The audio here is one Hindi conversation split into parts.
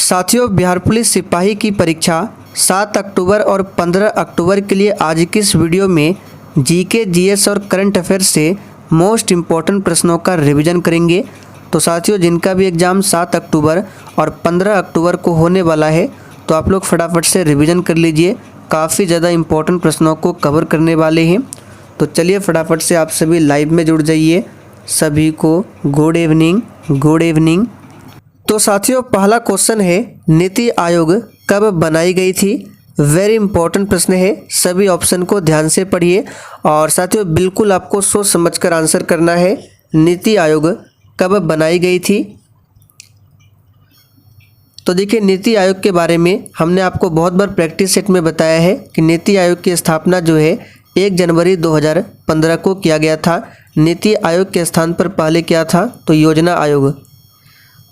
साथियों, बिहार पुलिस सिपाही की परीक्षा 7 अक्टूबर और 15 अक्टूबर के लिए आज की इस वीडियो में जीके, जीएस और करंट अफेयर्स से मोस्ट इम्पॉर्टेंट प्रश्नों का रिवीजन करेंगे। तो साथियों, जिनका भी एग्ज़ाम 7 अक्टूबर और 15 अक्टूबर को होने वाला है, तो आप लोग फटाफट से रिवीजन कर लीजिए। काफ़ी ज़्यादा इम्पोर्टेंट प्रश्नों को कवर करने वाले हैं। तो चलिए फटाफट से आप सभी लाइव में जुड़ जाइए। सभी को गुड इवनिंग, गुड इवनिंग। तो साथियों, पहला क्वेश्चन है, नीति आयोग कब बनाई गई थी? वेरी इंपॉर्टेंट प्रश्न है, सभी ऑप्शन को ध्यान से पढ़िए। और साथियों, बिल्कुल आपको सोच समझकर आंसर करना है। नीति आयोग कब बनाई गई थी? तो देखिए, नीति आयोग के बारे में हमने आपको बहुत बार प्रैक्टिस सेट में बताया है कि नीति आयोग की स्थापना जो है 1 जनवरी 2015 को किया गया था। नीति आयोग के स्थान पर पहले क्या था? तो योजना आयोग।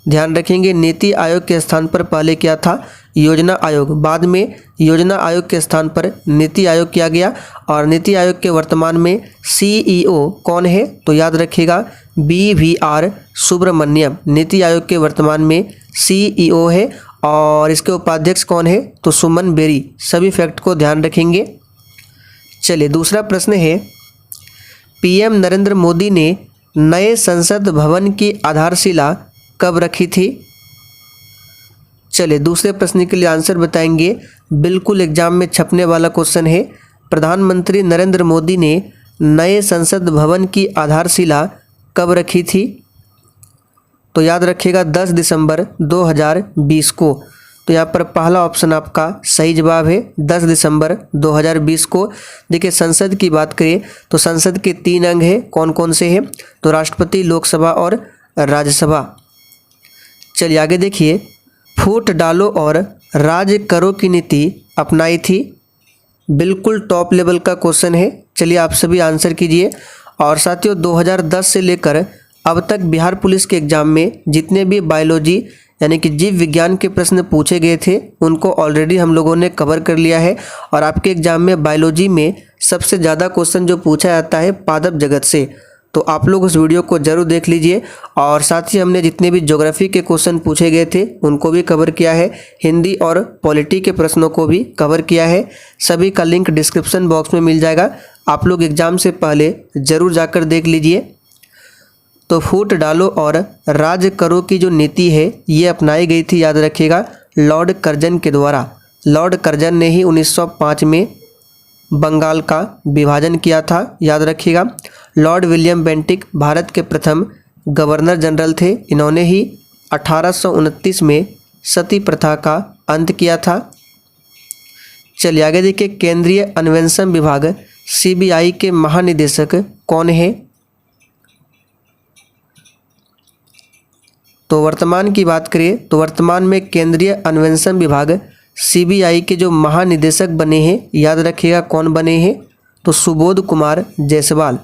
ध्यान रखेंगे, नीति आयोग के स्थान पर पहले क्या था? योजना आयोग। बाद में योजना आयोग के स्थान पर नीति आयोग किया गया। और नीति आयोग के वर्तमान में सीईओ कौन है? तो याद रखिएगा, BVR सुब्रमण्यम नीति आयोग के वर्तमान में सीईओ है। और इसके उपाध्यक्ष कौन है? तो सुमन बेरी। सभी फैक्ट को ध्यान रखेंगे। चलिए, दूसरा प्रश्न है, PM नरेंद्र मोदी ने नए संसद भवन की आधारशिला कब रखी थी? चलिए, दूसरे प्रश्न के लिए आंसर बताएंगे। बिल्कुल एग्जाम में छपने वाला क्वेश्चन है, प्रधानमंत्री नरेंद्र मोदी ने नए संसद भवन की आधारशिला कब रखी थी? तो याद रखिएगा 10 दिसंबर 2020 को। तो यहाँ पर पहला ऑप्शन आपका सही जवाब है, 10 दिसंबर 2020 को। देखिए, संसद की बात करें तो संसद के 3 अंग हैं। कौन कौन से हैं? तो राष्ट्रपति, लोकसभा और राज्यसभा। चलिए आगे देखिए, फूट डालो और राज करो की नीति अपनाई थी। बिल्कुल टॉप लेवल का क्वेश्चन है। चलिए आप सभी आंसर कीजिए। और साथियों, 2010 से लेकर अब तक बिहार पुलिस के एग्जाम में जितने भी बायोलॉजी यानी कि जीव विज्ञान के प्रश्न पूछे गए थे, उनको ऑलरेडी हम लोगों ने कवर कर लिया है। और आपके एग्जाम में बायोलॉजी में सबसे ज़्यादा क्वेश्चन जो पूछा जाता है पादप जगत से, तो आप लोग उस वीडियो को जरूर देख लीजिए। और साथ ही हमने जितने भी ज्योग्राफी के क्वेश्चन पूछे गए थे उनको भी कवर किया है। हिंदी और पॉलिटी के प्रश्नों को भी कवर किया है। सभी का लिंक डिस्क्रिप्शन बॉक्स में मिल जाएगा। आप लोग एग्जाम से पहले ज़रूर जाकर देख लीजिए। तो फूट डालो और राज करो की जो नीति है ये अपनाई गई थी, याद रखिएगा, लॉर्ड कर्जन के द्वारा। लॉर्ड कर्जन ने ही 1905 में बंगाल का विभाजन किया था, याद रखिएगा। लॉर्ड विलियम बेंटिक भारत के प्रथम गवर्नर जनरल थे। इन्होंने ही 1829 में सती प्रथा का अंत किया था। चलिए आगे देखिए, केंद्रीय अन्वेषण विभाग CBI के महानिदेशक कौन है? तो वर्तमान की बात करें तो वर्तमान में केंद्रीय अन्वेषण विभाग CBI के जो महानिदेशक बने हैं, याद रखिएगा कौन बने हैं? तो सुबोध कुमार जायसवाल।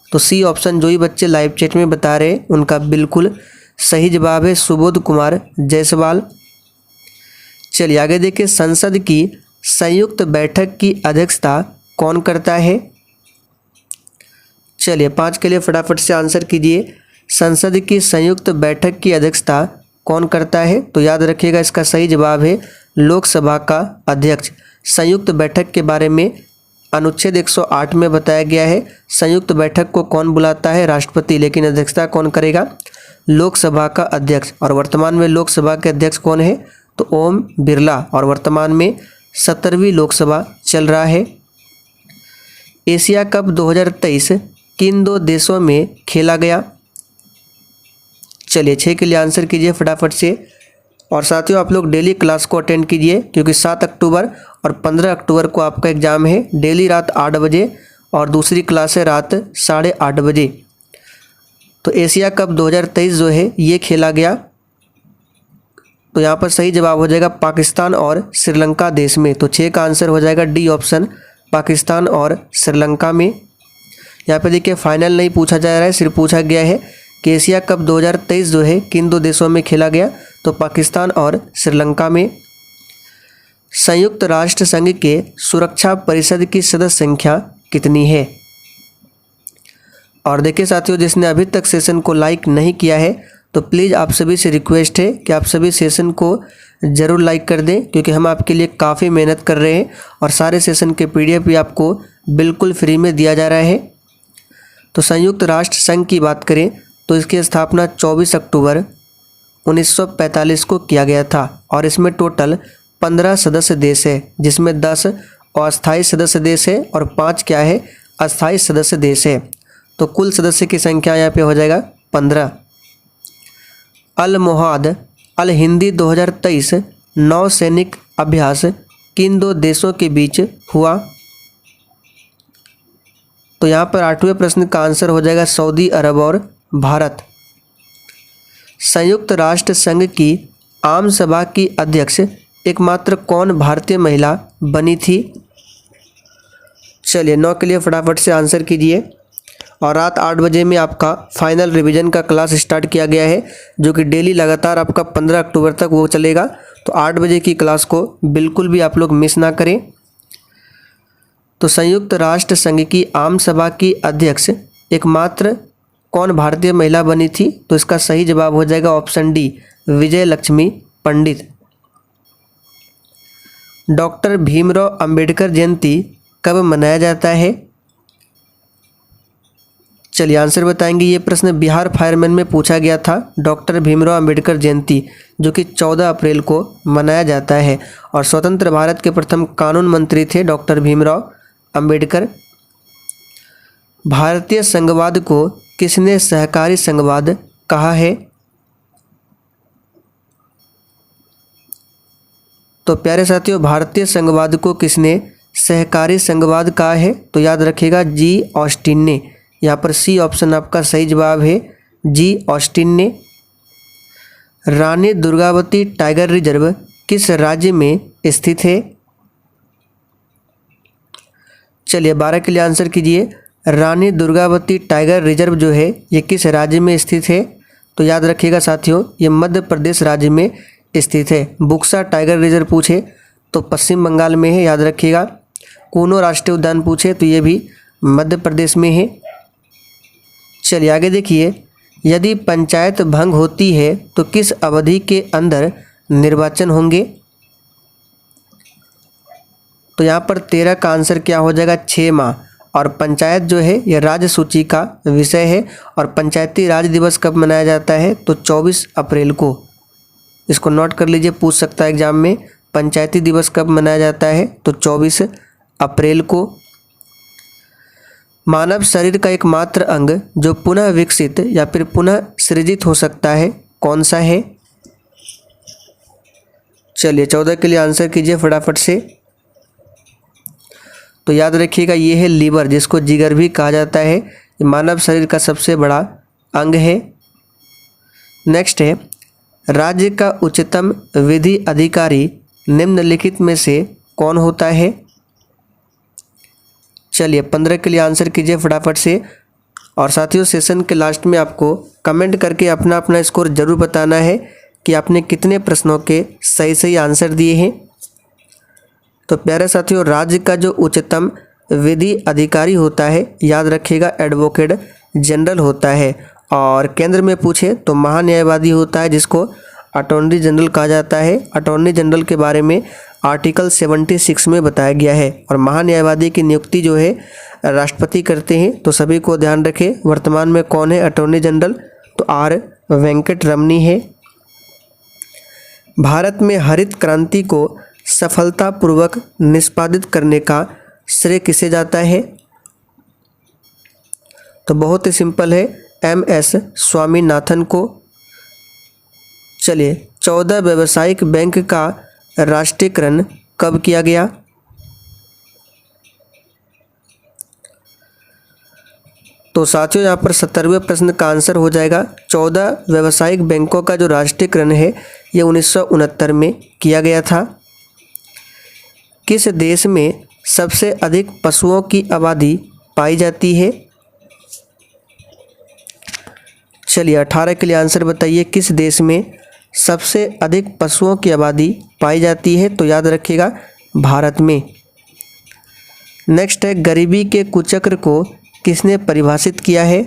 तो सी ऑप्शन जो ही बच्चे लाइव चैट में बता रहे हैं उनका बिल्कुल सही जवाब है, सुबोध कुमार जायसवाल। चलिए आगे देखिए, संसद की संयुक्त बैठक की अध्यक्षता कौन करता है? चलिए 5 के लिए फटाफट से आंसर कीजिए। संसद की संयुक्त बैठक की अध्यक्षता कौन करता है? तो याद रखिएगा इसका सही जवाब है लोकसभा का अध्यक्ष। संयुक्त बैठक के बारे में अनुच्छेद 108 में बताया गया है। संयुक्त बैठक को कौन बुलाता है? राष्ट्रपति। लेकिन अध्यक्षता कौन करेगा? लोकसभा का अध्यक्ष। और वर्तमान में लोकसभा के अध्यक्ष कौन है? तो ओम बिरला। और वर्तमान में 17वीं लोकसभा चल रहा है। एशिया कप 2023 किन 2 देशों में खेला गया? चलिए 6 के लिए आंसर कीजिए फटाफट से। और साथियों, आप लोग डेली क्लास को अटेंड कीजिए, क्योंकि 7 अक्टूबर और 15 अक्टूबर को आपका एग्ज़ाम है। डेली रात 8 बजे और दूसरी क्लास है रात 8:30 बजे। तो एशिया कप 2023 जो है ये खेला गया। तो यहाँ पर सही जवाब हो जाएगा पाकिस्तान और श्रीलंका देश में। तो 6 का आंसर हो जाएगा डी ऑप्शन, पाकिस्तान और श्रीलंका में। यहाँ पे देखिए, फाइनल नहीं पूछा जा रहा है, सिर्फ पूछा गया है कि एशिया कप 2023 जो है किन 2 देशों में खेला गया? तो पाकिस्तान और श्रीलंका में। संयुक्त राष्ट्र संघ के सुरक्षा परिषद की सदस्य संख्या कितनी है? और देखिए साथियों, जिसने अभी तक सेशन को लाइक नहीं किया है तो प्लीज़ आप सभी से रिक्वेस्ट है कि आप सभी सेशन को ज़रूर लाइक कर दें, क्योंकि हम आपके लिए काफ़ी मेहनत कर रहे हैं और सारे सेशन के PDF भी आपको बिल्कुल फ्री में दिया जा रहा है। तो संयुक्त राष्ट्र संघ की बात करें तो इसकी स्थापना 24 अक्टूबर 1945 को किया गया था और इसमें टोटल 15 सदस्य देश है, जिसमें 10 अस्थायी सदस्य देश है और 5 क्या है, अस्थायी सदस्य देश है। तो कुल सदस्य की संख्या यहाँ पे हो जाएगा 15। अल मोहाद अल हिंदी 2023 नौ सैनिक अभ्यास किन 2 देशों के बीच हुआ? तो यहाँ पर 8वें प्रश्न का आंसर हो जाएगा सऊदी अरब और भारत। संयुक्त राष्ट्र संघ की आम सभा की अध्यक्ष एकमात्र कौन भारतीय महिला बनी थी? चलिए 9 के लिए फटाफट से आंसर कीजिए। और रात 8 बजे में आपका फाइनल रिवीजन का क्लास स्टार्ट किया गया है, जो कि डेली लगातार आपका 15 अक्टूबर तक वो चलेगा। तो 8 बजे की क्लास को बिल्कुल भी आप लोग मिस ना करें। तो संयुक्त राष्ट्र संघ की आम सभा की अध्यक्ष एकमात्र कौन भारतीय महिला बनी थी? तो इसका सही जवाब हो जाएगा ऑप्शन डी, विजय लक्ष्मी पंडित। डॉक्टर भीमराव अंबेडकर जयंती कब मनाया जाता है? चलिए आंसर बताएंगे। ये प्रश्न बिहार फायरमैन में पूछा गया था। डॉक्टर भीमराव अंबेडकर जयंती जो कि 14 अप्रैल को मनाया जाता है और स्वतंत्र भारत के प्रथम कानून मंत्री थे डॉक्टर भीमराव अंबेडकर। भारतीय संघवाद को किसने सहकारी संघवाद कहा है? तो प्यारे साथियों, भारतीय संघवाद को किसने सहकारी संघवाद कहा है? तो याद रखिएगा जी ऑस्टिन ने। यहाँ पर सी ऑप्शन आपका सही जवाब है, जी ऑस्टिन ने। रानी दुर्गावती टाइगर रिजर्व किस राज्य में स्थित है? चलिए 12 के लिए आंसर कीजिए। रानी दुर्गावती टाइगर रिजर्व जो है ये किस राज्य में स्थित है? तो याद रखिएगा साथियों, ये मध्य प्रदेश राज्य में स्थित है। बुक्सा टाइगर रिजर्व पूछे तो पश्चिम बंगाल में है, याद रखिएगा। कूनो राष्ट्रीय उद्यान पूछे तो ये भी मध्य प्रदेश में है। चलिए आगे देखिए, यदि पंचायत भंग होती है तो किस अवधि के अंदर निर्वाचन होंगे? तो यहाँ पर 13 का आंसर क्या हो जाएगा, 6 माह। और पंचायत जो है यह राज्य सूची का विषय है और पंचायती राज दिवस कब मनाया जाता है? तो 24 अप्रैल को। इसको नोट कर लीजिए, पूछ सकता है एग्जाम में। पंचायती दिवस कब मनाया जाता है? तो 24 अप्रैल को। मानव शरीर का एकमात्र अंग जो पुनः विकसित या फिर पुनः सृजित हो सकता है कौन सा है? चलिए 14 के लिए आंसर कीजिए फटाफट से। तो याद रखिएगा ये है लीवर, जिसको जिगर भी कहा जाता है। ये मानव शरीर का सबसे बड़ा अंग है। नेक्स्ट है, राज्य का उच्चतम विधि अधिकारी निम्नलिखित में से कौन होता है? चलिए 15 के लिए आंसर कीजिए फटाफट से। और साथियों, सेशन के लास्ट में आपको कमेंट करके अपना अपना स्कोर जरूर बताना है कि आपने कितने प्रश्नों के सही सही आंसर दिए हैं। तो प्यारे साथियों, राज्य का जो उच्चतम विधि अधिकारी होता है, याद रखिएगा एडवोकेट जनरल होता है। और केंद्र में पूछे तो महान्यायवादी होता है, जिसको अटॉर्नी जनरल कहा जाता है। अटॉर्नी जनरल के बारे में आर्टिकल 76 में बताया गया है। और महान्यायवादी की नियुक्ति जो है राष्ट्रपति करते हैं। तो सभी को ध्यान रखें, वर्तमान में कौन है अटॉर्नी जनरल? तो आर वेंकट रमनी है। भारत में हरित क्रांति को सफलतापूर्वक निष्पादित करने का श्रेय किसे जाता है? तो बहुत ही सिंपल है, MS स्वामीनाथन को। चलिए 14 व्यावसायिक बैंक का राष्ट्रीयकरण कब किया गया? तो साथियों, यहाँ पर 70वें प्रश्न का आंसर हो जाएगा 14 व्यावसायिक बैंकों का जो राष्ट्रीयकरण है ये 1969 में किया गया था। किस देश में सबसे अधिक पशुओं की आबादी पाई जाती है? चलिए 18 के लिए आंसर बताइए, किस देश में सबसे अधिक पशुओं की आबादी पाई जाती है? तो याद रखिएगा भारत में। नेक्स्ट है, गरीबी के कुचक्र को किसने परिभाषित किया है?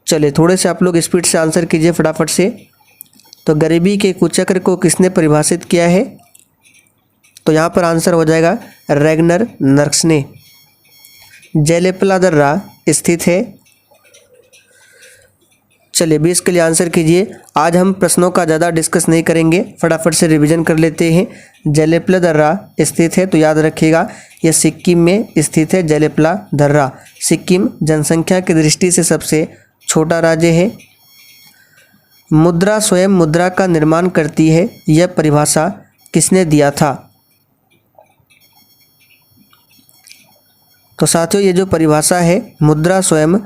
चलिए थोड़े से आप लोग स्पीड से आंसर कीजिए फटाफट से। तो गरीबी के कुचक्र को किसने परिभाषित किया है? तो यहाँ पर आंसर हो जाएगा रैगनर नर्क्स ने। जेलेपला दर्रा स्थित है। चलिए 20 के लिए आंसर कीजिए। आज हम प्रश्नों का ज़्यादा डिस्कस नहीं करेंगे, फटाफट से रिवीजन कर लेते हैं। जेलेपला दर्रा स्थित है, तो याद रखिएगा यह सिक्किम में स्थित है। जेलेपला दर्रा, सिक्किम जनसंख्या की दृष्टि से सबसे छोटा राज्य है। मुद्रा स्वयं मुद्रा का निर्माण करती है, यह परिभाषा किसने दिया था? तो साथियों ये जो परिभाषा है मुद्रा स्वयं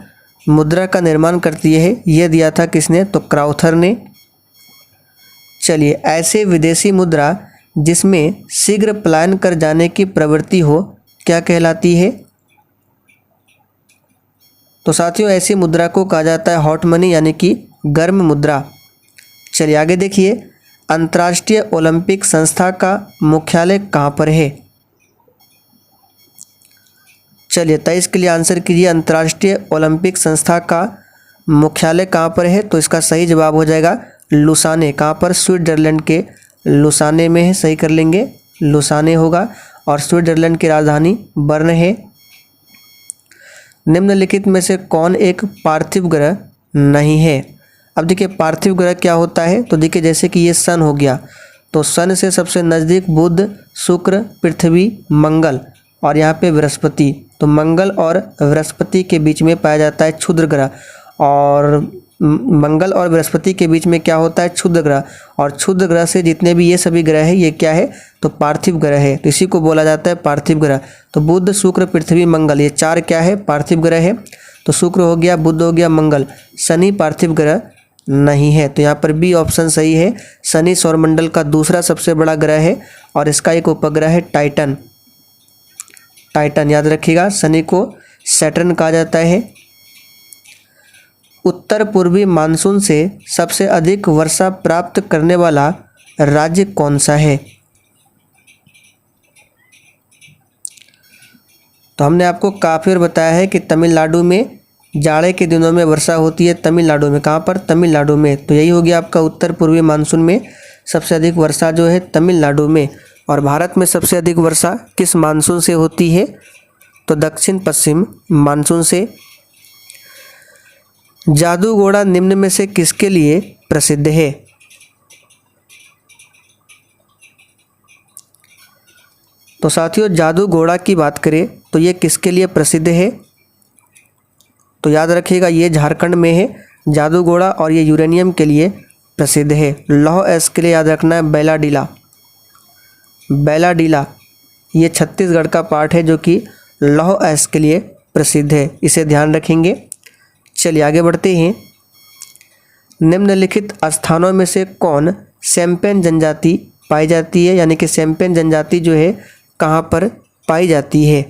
मुद्रा का निर्माण करती है, यह दिया था किसने? तो क्राउथर ने। चलिए, ऐसे विदेशी मुद्रा जिसमें शीघ्र पलायन कर जाने की प्रवृत्ति हो क्या कहलाती है? तो साथियों ऐसी मुद्रा को कहा जाता है हॉट मनी यानी कि गर्म मुद्रा। चलिए आगे देखिए, अंतर्राष्ट्रीय ओलंपिक संस्था का मुख्यालय कहाँ पर है? चलिए 23 के लिए आंसर कीजिए। अंतर्राष्ट्रीय ओलंपिक संस्था का मुख्यालय कहाँ पर है? तो इसका सही जवाब हो जाएगा लुसाने। कहाँ पर? स्विट्जरलैंड के लुसाने में है, सही कर लेंगे, लुसाने होगा। और स्विट्जरलैंड की राजधानी बर्न है। निम्नलिखित में से कौन एक पार्थिव ग्रह नहीं है? अब देखिए पार्थिव ग्रह क्या होता है, तो देखिए जैसे कि ये सन हो गया, तो सन से सबसे नज़दीक बुध, शुक्र, पृथ्वी, मंगल और यहाँ पे बृहस्पति। तो मंगल और बृहस्पति के बीच में पाया जाता है क्षुद्र ग्रह, और मंगल और बृहस्पति के बीच में क्या होता है? क्षुद्र ग्रह। और क्षुद्र ग्रह से जितने भी ये सभी ग्रह है, ये क्या है? तो पार्थिव ग्रह है, तो इसी को बोला जाता है पार्थिव ग्रह। तो बुध, शुक्र, पृथ्वी, मंगल, ये चार क्या है? पार्थिव ग्रह है। तो शुक्र हो गया, बुध हो गया, मंगल, शनि पार्थिव ग्रह नहीं है। तो यहाँ पर बी ऑप्शन सही है। शनि सौरमंडल का दूसरा सबसे बड़ा ग्रह है और इसका एक उपग्रह है टाइटन। टाइटन याद रखिएगा, शनि को सैटर्न कहा जाता है। उत्तर पूर्वी मानसून से सबसे अधिक वर्षा प्राप्त करने वाला राज्य कौन सा है? तो हमने आपको काफ़ी बार बताया है कि तमिलनाडु में जाड़े के दिनों में वर्षा होती है। तमिलनाडु में, कहाँ पर? तमिलनाडु में। तो यही हो गया आपका उत्तर पूर्वी मानसून में सबसे अधिक वर्षा जो है तमिलनाडु में। और भारत में सबसे अधिक वर्षा किस मानसून से होती है? तो दक्षिण पश्चिम मानसून से। जादूगोड़ा निम्न में से किसके लिए प्रसिद्ध है? तो साथियों जादूगोड़ा की बात करें तो ये किसके लिए प्रसिद्ध है? तो याद रखिएगा ये झारखंड में है जादूगोड़ा, और ये यूरेनियम के लिए प्रसिद्ध है। लौह अयस्क के लिए याद रखना है बैलाडीला। बैलाडीला ये छत्तीसगढ़ का पार्ट है जो कि लौह अयस्क के लिए प्रसिद्ध है, इसे ध्यान रखेंगे। चलिए आगे बढ़ते हैं। निम्नलिखित स्थानों में से कौन शैम्पेन जनजाति पाई जाती है? यानी कि शैम्पेन जनजाति जो है कहाँ पर पाई जाती है?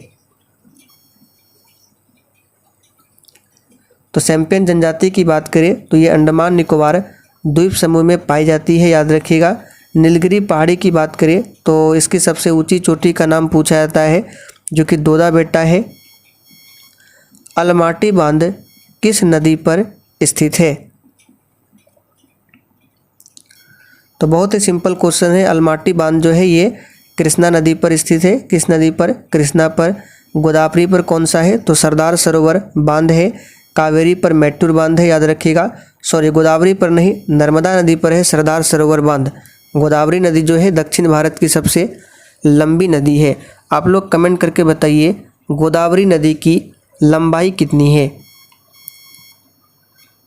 तो शैम्पेन जनजाति की बात करें तो ये अंडमान निकोबार द्वीप समूह में पाई जाती है, याद रखिएगा। नीलगिरी पहाड़ी की बात करें तो इसकी सबसे ऊंची चोटी का नाम पूछा जाता है जो कि दोदा बेटा है। अलमाटी बांध किस नदी पर स्थित है? तो बहुत ही सिंपल क्वेश्चन है। अलमाटी बांध जो है ये कृष्णा नदी पर स्थित है। किस नदी पर? कृष्णा पर। गोदावरी पर कौन सा है? तो सरदार सरोवर बांध है। कावेरी पर मैट्टूर बांध है, याद रखिएगा। सॉरी, गोदावरी पर नहीं, नर्मदा नदी पर है सरदार सरोवर बांध। गोदावरी नदी जो है दक्षिण भारत की सबसे लंबी नदी है। आप लोग कमेंट करके बताइए गोदावरी नदी की लंबाई कितनी है?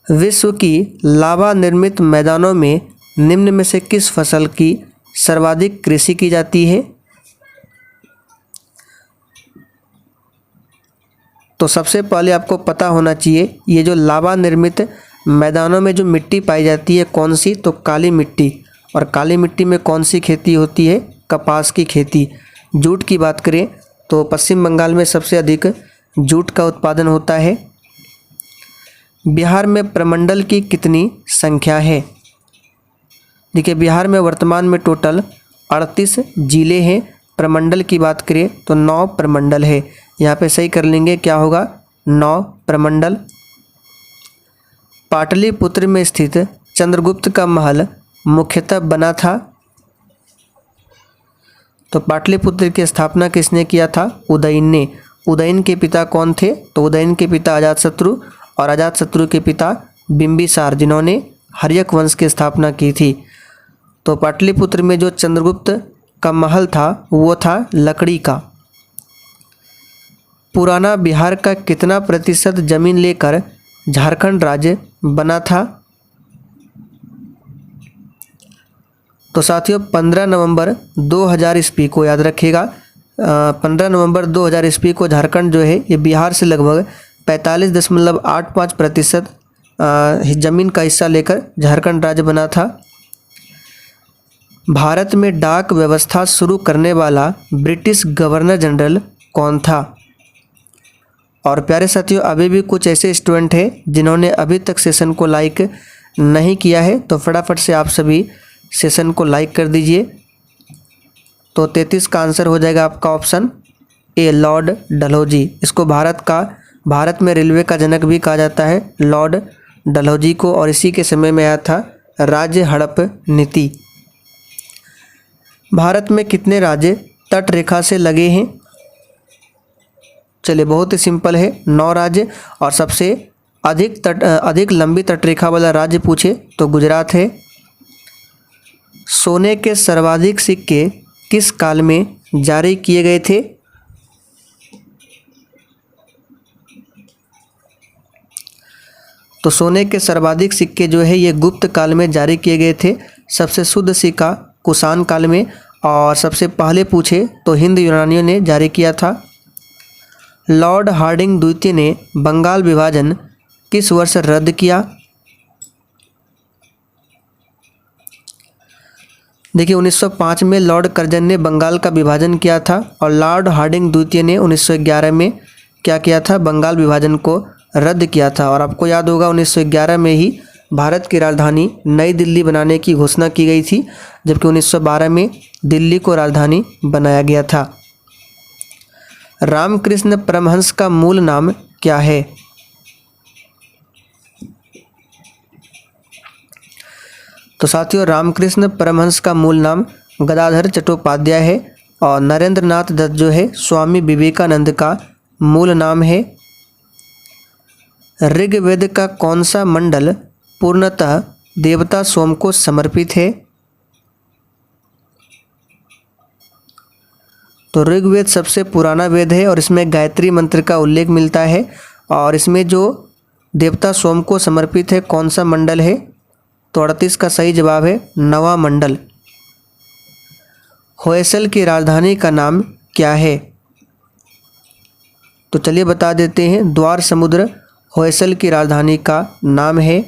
विश्व की लावा निर्मित मैदानों में निम्न में से किस फसल की सर्वाधिक कृषि की जाती है? तो सबसे पहले आपको पता होना चाहिए ये जो लावा निर्मित मैदानों में जो मिट्टी पाई जाती है कौन सी? तो काली मिट्टी। और काली मिट्टी में कौन सी खेती होती है? कपास की खेती। जूट की बात करें तो पश्चिम बंगाल में सबसे अधिक जूट का उत्पादन होता है। बिहार में प्रमंडल की कितनी संख्या है? देखिए बिहार में वर्तमान में टोटल 38 जिले हैं। प्रमंडल की बात करें तो 9 प्रमंडल है। यहाँ पे सही कर लेंगे, क्या होगा? 9 प्रमंडल। पाटलिपुत्र में स्थित चंद्रगुप्त का महल मुख्यतः बना था? तो पाटलिपुत्र की स्थापना किसने किया था? उदयन ने। उदयन के पिता कौन थे? तो उदयन के पिता अजातशत्रु और अजातशत्रु के पिता बिंबिसार, जिन्होंने हर्यक वंश की स्थापना की थी। तो पाटलिपुत्र में जो चंद्रगुप्त का महल था वो था लकड़ी का। पुराना बिहार का कितना प्रतिशत जमीन लेकर झारखंड राज्य बना था? तो साथियों 15 नवंबर 2000 ईस्वी को याद रखिएगा। 15 नवंबर 2000 ईस्वी को झारखंड जो है ये बिहार से लगभग 45.85% जमीन का हिस्सा लेकर झारखंड राज्य बना था। भारत में डाक व्यवस्था शुरू करने वाला ब्रिटिश गवर्नर जनरल कौन था? और प्यारे साथियों, अभी भी कुछ ऐसे स्टूडेंट हैं जिन्होंने अभी तक सेशन को लाइक नहीं किया है, तो फटाफट से आप सभी सेशन को लाइक कर दीजिए। तो 33 का आंसर हो जाएगा आपका ऑप्शन ए, लॉर्ड डलहौजी। इसको भारत में रेलवे का जनक भी कहा जाता है, लॉर्ड डलहौजी को, और इसी के समय में आया था राज्य हड़प नीति। भारत में कितने राज्य तट रेखा से लगे हैं? चलिए बहुत ही सिंपल है, 9 राज्य। और सबसे अधिक लंबी तटरेखा वाला राज्य पूछे तो गुजरात है। सोने के सर्वाधिक सिक्के किस काल में जारी किए गए थे? तो सोने के सर्वाधिक सिक्के जो है ये गुप्त काल में जारी किए गए थे। सबसे शुद्ध सिक्का कुषाण काल में, और सबसे पहले पूछे तो हिंद यूनानियों ने जारी किया था। लॉर्ड हार्डिंग द्वितीय ने बंगाल विभाजन किस वर्ष रद्द किया? देखिए 1905 में लॉर्ड कर्जन ने बंगाल का विभाजन किया था, और लॉर्ड हार्डिंग द्वितीय ने 1911 में क्या किया था? बंगाल विभाजन को रद्द किया था। और आपको याद होगा 1911 में ही भारत की राजधानी नई दिल्ली बनाने की घोषणा की गई थी, जबकि 1912 में दिल्ली को राजधानी बनाया गया था। रामकृष्ण परमहंस का मूल नाम क्या है? तो साथियों रामकृष्ण परमहंस का मूल नाम गदाधर चट्टोपाध्याय है, और नरेंद्र नाथ दत्त जो है स्वामी विवेकानंद का मूल नाम है। ऋग्वेद का कौन सा मंडल पूर्णतः देवता सोम को समर्पित है? तो ऋग्वेद सबसे पुराना वेद है, और इसमें गायत्री मंत्र का उल्लेख मिलता है। और इसमें जो देवता सोम को समर्पित है कौन सा मंडल है? तो 38 का सही जवाब है नवा मंडल। होयसल की राजधानी का नाम क्या है? तो चलिए बता देते हैं, द्वार समुद्र होयसल की राजधानी का नाम है।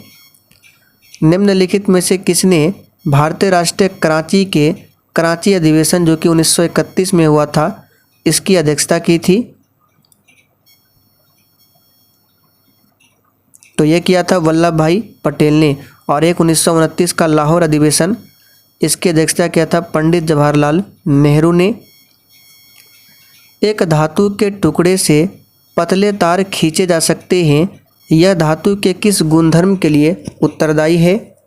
निम्नलिखित में से किसने भारतीय राष्ट्रीय कराची अधिवेशन जो कि 1931 में हुआ था इसकी अध्यक्षता की थी? तो ये किया था वल्लभ भाई पटेल ने। और एक 1929 का लाहौर अधिवेशन, इसकी अध्यक्षता किया था पंडित जवाहरलाल नेहरू ने। एक धातु के टुकड़े से पतले तार खींचे जा सकते हैं, यह धातु के किस गुणधर्म के लिए उत्तरदायी है?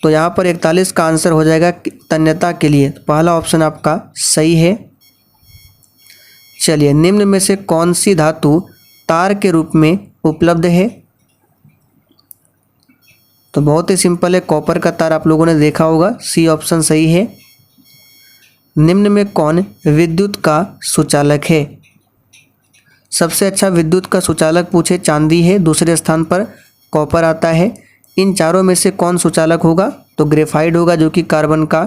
तो यहाँ पर 41 का आंसर हो जाएगा तन्यता के लिए। पहला ऑप्शन आपका सही है। चलिए, निम्न में से कौन सी धातु तार के रूप में उपलब्ध है? तो बहुत ही सिंपल है, कॉपर का तार आप लोगों ने देखा होगा, सी ऑप्शन सही है। निम्न में कौन विद्युत का सुचालक है? सबसे अच्छा विद्युत का सुचालक पूछे चांदी है, दूसरे स्थान पर कॉपर आता है। इन चारों में से कौन सुचालक होगा? तो ग्रेफाइट होगा, जो कि कार्बन का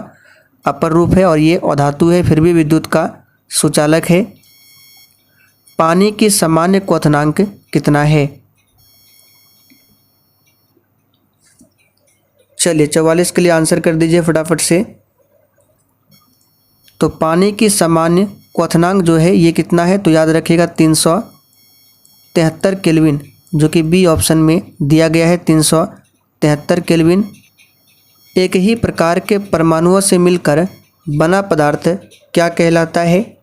अपर रूप है और ये अधातु है, फिर भी विद्युत का सुचालक है। पानी की सामान्य क्वथनांक कितना है? चलिए 44 के लिए आंसर कर दीजिए फटाफट से। तो पानी की सामान्य क्वथनांक जो है ये कितना है? तो याद रखिएगा 373 केल्विन, जो कि बी ऑप्शन में दिया गया है 373 केल्विन। एक ही प्रकार के परमाणुओं से मिलकर बना पदार्थ क्या कहलाता है?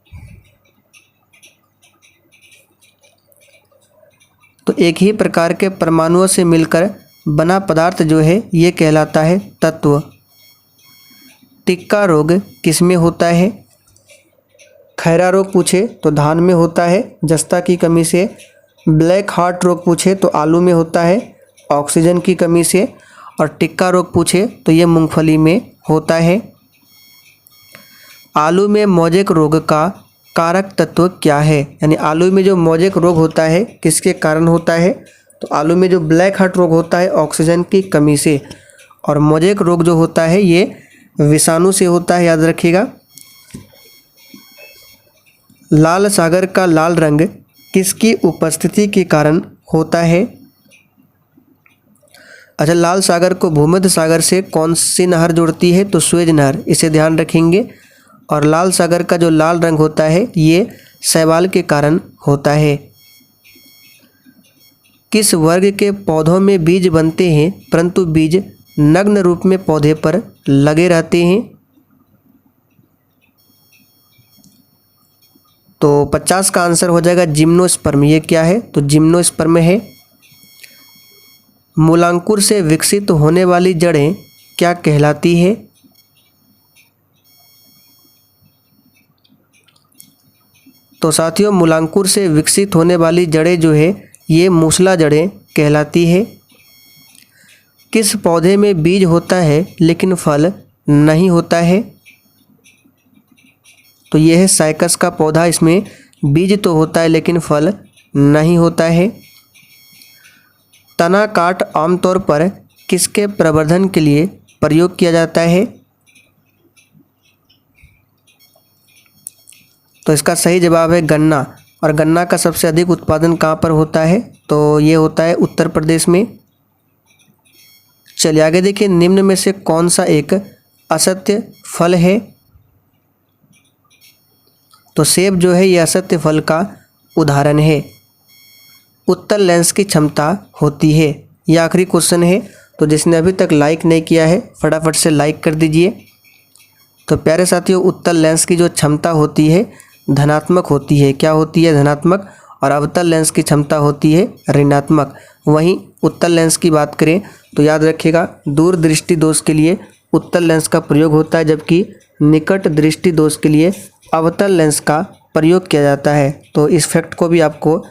तो एक ही प्रकार के परमाणुओं से मिलकर बना पदार्थ जो है ये कहलाता है तत्व। टिक्का रोग किस में होता है? खैरा रोग पूछे तो धान में होता है जस्ता की कमी से। ब्लैक हार्ट रोग पूछे तो आलू में होता है ऑक्सीजन की कमी से। और टिक्का रोग पूछे तो ये मूंगफली में होता है। आलू में मोजेक रोग का कारक तत्व क्या है? यानी आलू में जो मोजेक रोग होता है किसके कारण होता है? तो आलू में जो ब्लैक हार्ट रोग होता है ऑक्सीजन की कमी से। और मोजेक रोग जो होता है ये विषाणु से होता है, याद रखिएगा। लाल सागर का लाल रंग किसकी उपस्थिति के कारण होता है? अच्छा, लाल सागर को भूमध्य सागर से कौन सी नहर जोड़ती है? तो स्वेज नहर, इसे ध्यान रखेंगे। और लाल सागर का जो लाल रंग होता है ये शैवाल के कारण होता है। किस वर्ग के पौधों में बीज बनते हैं परंतु बीज नग्न रूप में पौधे पर लगे रहते हैं? तो 50 का आंसर हो जाएगा जिम्नोस्पर्म। ये क्या है? तो जिम्नोस्पर्म है। मूलांकुर से विकसित होने वाली जड़ें क्या कहलाती है? तो साथियों, मूलांकुर से विकसित होने वाली जड़ें जो है ये मूसला जड़ें कहलाती है। किस पौधे में बीज होता है लेकिन फल नहीं होता है? तो यह है साइकस का पौधा। इसमें बीज तो होता है लेकिन फल नहीं होता है। तना काट आमतौर पर किसके प्रवर्धन के लिए प्रयोग किया जाता है? तो इसका सही जवाब है गन्ना। और गन्ना का सबसे अधिक उत्पादन कहाँ पर होता है? तो ये होता है उत्तर प्रदेश में। चलिए आगे देखिए, निम्न में से कौन सा एक असत्य फल है? तो सेब जो है ये असत्य फल का उदाहरण है। उत्तल लेंस की क्षमता होती है। यह आखिरी क्वेश्चन है, तो जिसने अभी तक लाइक नहीं किया है फटाफट से लाइक कर दीजिए। तो प्यारे साथियों, उत्तल लेंस की जो क्षमता होती है धनात्मक होती है। क्या होती है? धनात्मक। और अवतल लेंस की क्षमता होती है ऋणात्मक। वहीं उत्तल लेंस की बात करें तो याद रखिएगा, दूर दृष्टि दोष के लिए उत्तल लेंस का प्रयोग होता है, जबकि निकट दृष्टि दोष के लिए अवतल लेंस का प्रयोग किया जाता है। तो इस फैक्ट को भी आपको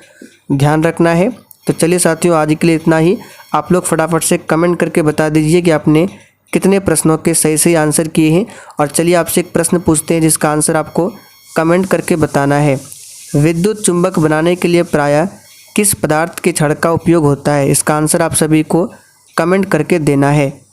ध्यान रखना है। तो चलिए साथियों, आज के लिए इतना ही। आप लोग फटाफट से कमेंट करके बता दीजिए कि आपने कितने प्रश्नों के सही सही आंसर किए हैं। और चलिए आपसे एक प्रश्न पूछते हैं जिसका आंसर आपको कमेंट करके बताना है। विद्युत चुंबक बनाने के लिए प्रायः किस पदार्थ के छड़ का उपयोग होता है? इसका आंसर आप सभी को कमेंट करके देना है।